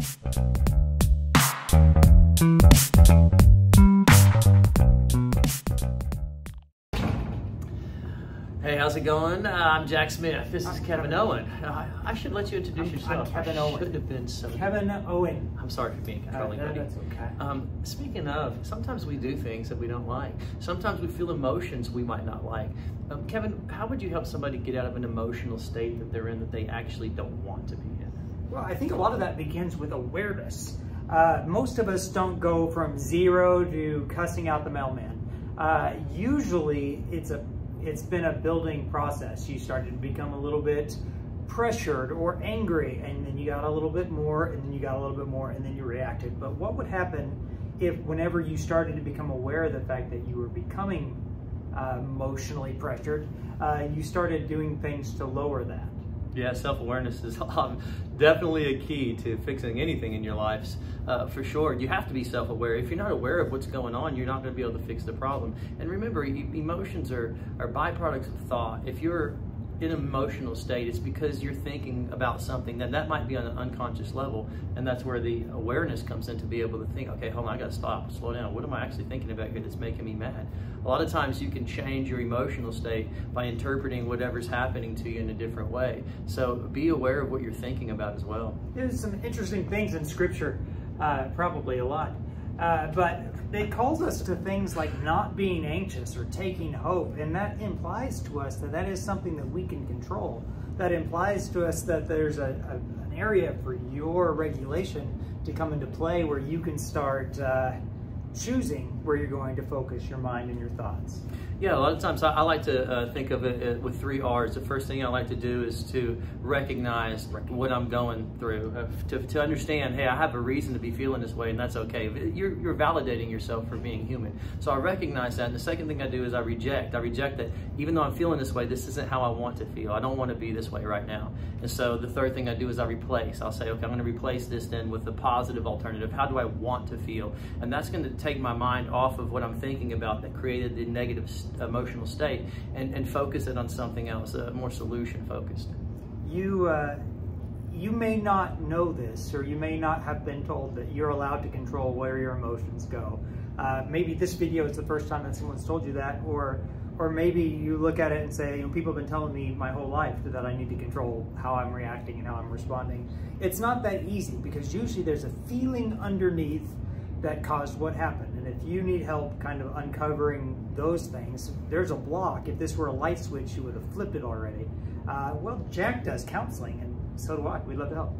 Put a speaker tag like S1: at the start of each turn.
S1: Hey, how's it going? I'm Jack Smith. This is Kevon Owen. I should let you introduce yourself.
S2: I'm Kevon Owen.
S1: Shouldn't have been so.
S2: Kevon Owen.
S1: I'm sorry for being controlling, buddy.
S2: That's okay.
S1: Speaking of, sometimes we do things that we don't like. Sometimes we feel emotions we might not like. Kevon, how would you help somebody get out of an emotional state that they're in that they actually don't want to be in?
S2: Well, I think a lot of that begins with awareness. Most of us don't go from 0 to cussing out the mailman. Usually, it's been a building process. You started to become a little bit pressured or angry, and then you got a little bit more, and then you got a little bit more, and then you reacted. But what would happen if whenever you started to become aware of the fact that you were becoming emotionally pressured, you started doing things to lower that?
S1: Yeah, self-awareness is definitely a key to fixing anything in your lives, for sure. You have to be self-aware. If you're not aware of what's going on, you're not going to be able to fix the problem. And remember, emotions are byproducts of thought. If you're in an emotional state, it's because you're thinking about something that might be on an unconscious level, and that's where the awareness comes in, to be able to think, okay, hold on, I gotta stop, slow down. What am I actually thinking about here that's making me mad? A lot of times you can change your emotional state by interpreting whatever's happening to you in a different way. So be aware of what you're thinking about as well.
S2: There's some interesting things in Scripture, probably a lot. But it calls us to things like not being anxious or taking hope, and that implies to us that that is something that we can control. That implies to us that there's an area for your regulation to come into play where you can start choosing where you're going to focus your mind and your thoughts.
S1: Yeah, a lot of times I like to think of it with 3 R's. The first thing I like to do is to recognize what I'm going through, to understand, hey, I have a reason to be feeling this way, and that's okay. You're validating yourself for being human. So I recognize that, and the second thing I do is I reject. I reject that even though I'm feeling this way, this isn't how I want to feel. I don't want to be this way right now. And so the third thing I do is I replace. I'll say, okay, I'm going to replace this then with a positive alternative. How do I want to feel? And that's going to take my mind off of what I'm thinking about that created the negative emotional state, and focus it on something else, more solution focused.
S2: You may not know this, or you may not have been told that you're allowed to control where your emotions go. Maybe this video is the first time that someone's told you that, or maybe you look at it and say, you know, people have been telling me my whole life that I need to control how I'm reacting and how I'm responding. It's not that easy, because usually there's a feeling underneath that caused what happened. And if you need help kind of uncovering those things, there's a block. If this were a light switch, you would have flipped it already. Well, Jack does counseling, and so do I. We'd love to help.